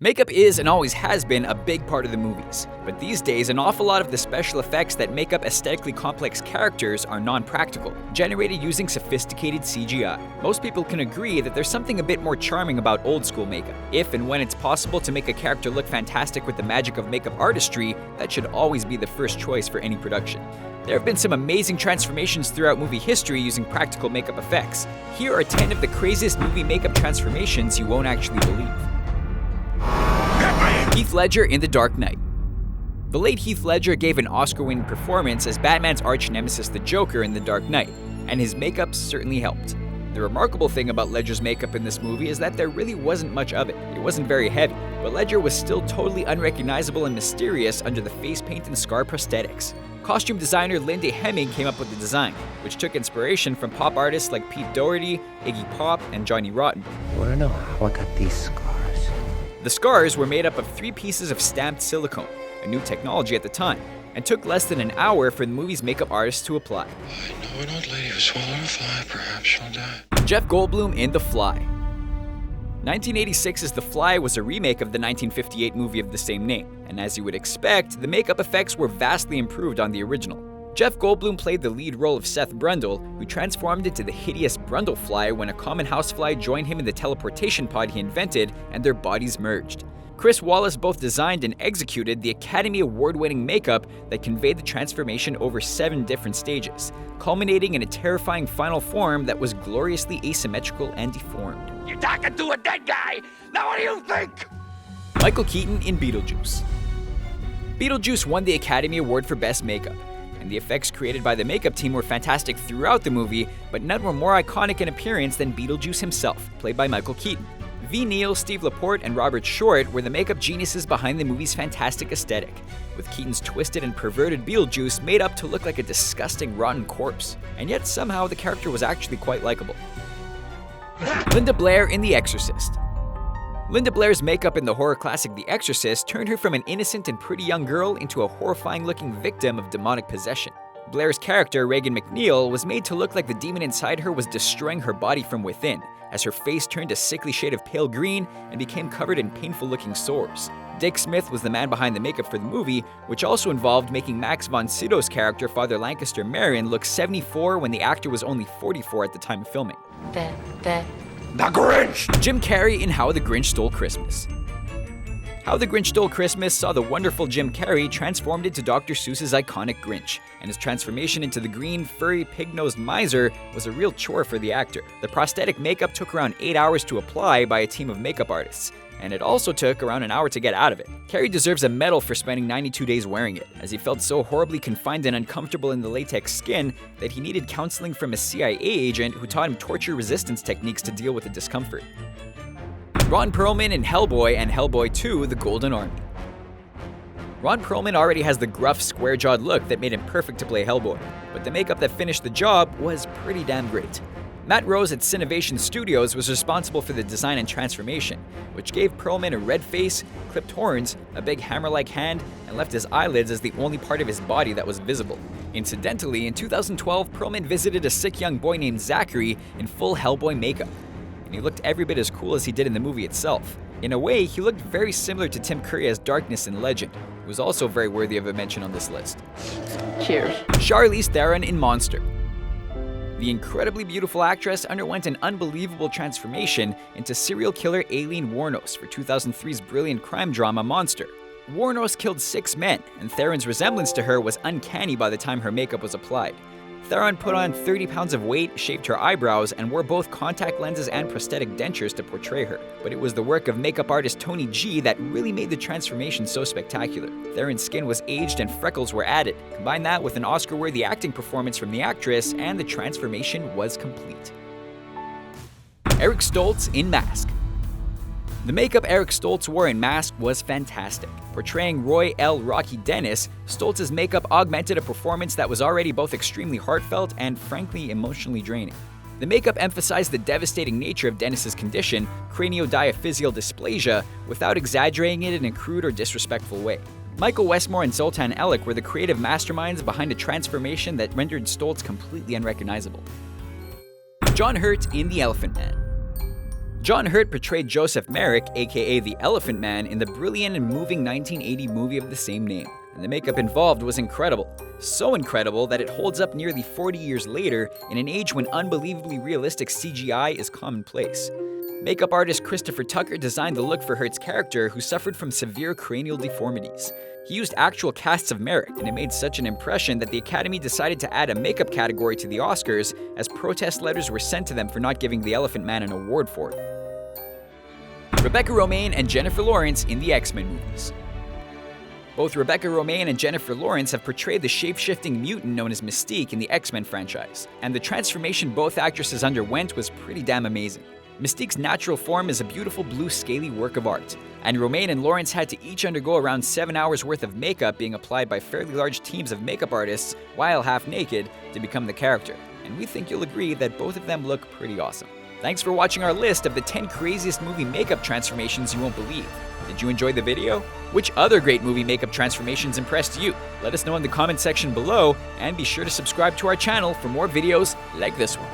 Makeup is and always has been a big part of the movies, but these days an awful lot of the special effects that make up aesthetically complex characters are non-practical, generated using sophisticated CGI. Most people can agree that there's something a bit more charming about old school makeup. If and when it's possible to make a character look fantastic with the magic of makeup artistry, that should always be the first choice for any production. There have been some amazing transformations throughout movie history using practical makeup effects. Here are 10 of the craziest movie makeup transformations you won't actually believe. Heath Ledger in The Dark Knight. The late Heath Ledger gave an Oscar-winning performance as Batman's arch-nemesis the Joker in The Dark Knight, and his makeup certainly helped. The remarkable thing about Ledger's makeup in this movie is that there really wasn't much of it. It wasn't very heavy, but Ledger was still totally unrecognizable and mysterious under the face paint and scar prosthetics. Costume designer Linda Hemming came up with the design, which took inspiration from pop artists like Pete Doherty, Iggy Pop, and Johnny Rotten. You wanna know how I got these scars? The scars were made up of 3 pieces of stamped silicone, a new technology at the time, and took less than an hour for the movie's makeup artist to apply. I know an old lady who swallowed a fly, perhaps she'll die. Jeff Goldblum in The Fly. 1986's The Fly was a remake of the 1958 movie of the same name, and as you would expect, the makeup effects were vastly improved on the original. Jeff Goldblum played the lead role of Seth Brundle, who transformed into the hideous Brundlefly when a common housefly joined him in the teleportation pod he invented and their bodies merged. Chris Wallace both designed and executed the Academy Award-winning makeup that conveyed the transformation over 7 different stages, culminating in a terrifying final form that was gloriously asymmetrical and deformed. You're talking to a dead guy! Now what do you think? Michael Keaton in Beetlejuice. Beetlejuice won the Academy Award for Best Makeup, and the effects created by the makeup team were fantastic throughout the movie, but none were more iconic in appearance than Beetlejuice himself, played by Michael Keaton. V. Neal, Steve Laporte, and Robert Short were the makeup geniuses behind the movie's fantastic aesthetic, with Keaton's twisted and perverted Beetlejuice made up to look like a disgusting rotten corpse, and yet somehow the character was actually quite likable. Linda Blair in The Exorcist. Linda Blair's makeup in the horror classic The Exorcist turned her from an innocent and pretty young girl into a horrifying-looking victim of demonic possession. Blair's character, Regan McNeil, was made to look like the demon inside her was destroying her body from within, as her face turned a sickly shade of pale green and became covered in painful-looking sores. Dick Smith was the man behind the makeup for the movie, which also involved making Max von Sydow's character, Father Lancaster Marion, look 74 when the actor was only 44 at the time of filming. The Grinch! Jim Carrey in How the Grinch Stole Christmas. How the Grinch Stole Christmas saw the wonderful Jim Carrey transformed into Dr. Seuss's iconic Grinch, and his transformation into the green, furry, pig-nosed miser was a real chore for the actor. The prosthetic makeup took around 8 hours to apply by a team of makeup artists, and it also took around an hour to get out of it. Carrey deserves a medal for spending 92 days wearing it, as he felt so horribly confined and uncomfortable in the latex skin that he needed counseling from a CIA agent who taught him torture resistance techniques to deal with the discomfort. Ron Perlman in Hellboy and Hellboy 2: The Golden Army. Ron Perlman already has the gruff, square-jawed look that made him perfect to play Hellboy, but the makeup that finished the job was pretty damn great. Matt Rose at Cinovation Studios was responsible for the design and transformation, which gave Perlman a red face, clipped horns, a big hammer-like hand, and left his eyelids as the only part of his body that was visible. Incidentally, in 2012, Perlman visited a sick young boy named Zachary in full Hellboy makeup, and he looked every bit as cool as he did in the movie itself. In a way, he looked very similar to Tim Curry as Darkness in Legend, who was also very worthy of a mention on this list. Cheers. Charlize Theron in Monster. The incredibly beautiful actress underwent an unbelievable transformation into serial killer Aileen Wuornos for 2003's brilliant crime drama Monster. Wuornos killed 6 men, and Theron's resemblance to her was uncanny by the time her makeup was applied. Theron put on 30 pounds of weight, shaved her eyebrows, and wore both contact lenses and prosthetic dentures to portray her. But it was the work of makeup artist Tony G that really made the transformation so spectacular. Theron's skin was aged and freckles were added. Combine that with an Oscar-worthy acting performance from the actress, and the transformation was complete. Eric Stoltz in Mask. The makeup Eric Stoltz wore in Mask was fantastic. Portraying Roy L. Rocky Dennis, Stoltz's makeup augmented a performance that was already both extremely heartfelt and frankly emotionally draining. The makeup emphasized the devastating nature of Dennis's condition, craniodiaphyseal dysplasia, without exaggerating it in a crude or disrespectful way. Michael Westmore and Zoltan Ellick were the creative masterminds behind a transformation that rendered Stoltz completely unrecognizable. John Hurt in The Elephant Man. John Hurt portrayed Joseph Merrick, aka the Elephant Man, in the brilliant and moving 1980 movie of the same name. And the makeup involved was incredible. So incredible that it holds up nearly 40 years later in an age when unbelievably realistic CGI is commonplace. Makeup artist Christopher Tucker designed the look for Hurt's character, who suffered from severe cranial deformities. He used actual casts of Merrick, and it made such an impression that the Academy decided to add a makeup category to the Oscars, as protest letters were sent to them for not giving the Elephant Man an award for it. Rebecca Romijn and Jennifer Lawrence in the X-Men movies. Both Rebecca Romijn and Jennifer Lawrence have portrayed the shape-shifting mutant known as Mystique in the X-Men franchise, and the transformation both actresses underwent was pretty damn amazing. Mystique's natural form is a beautiful blue scaly work of art, and Romijn and Lawrence had to each undergo around 7 hours worth of makeup being applied by fairly large teams of makeup artists while half naked to become the character, and we think you'll agree that both of them look pretty awesome. Thanks for watching our list of the 10 craziest movie makeup transformations you won't believe. Did you enjoy the video? Which other great movie makeup transformations impressed you? Let us know in the comment section below, and be sure to subscribe to our channel for more videos like this one.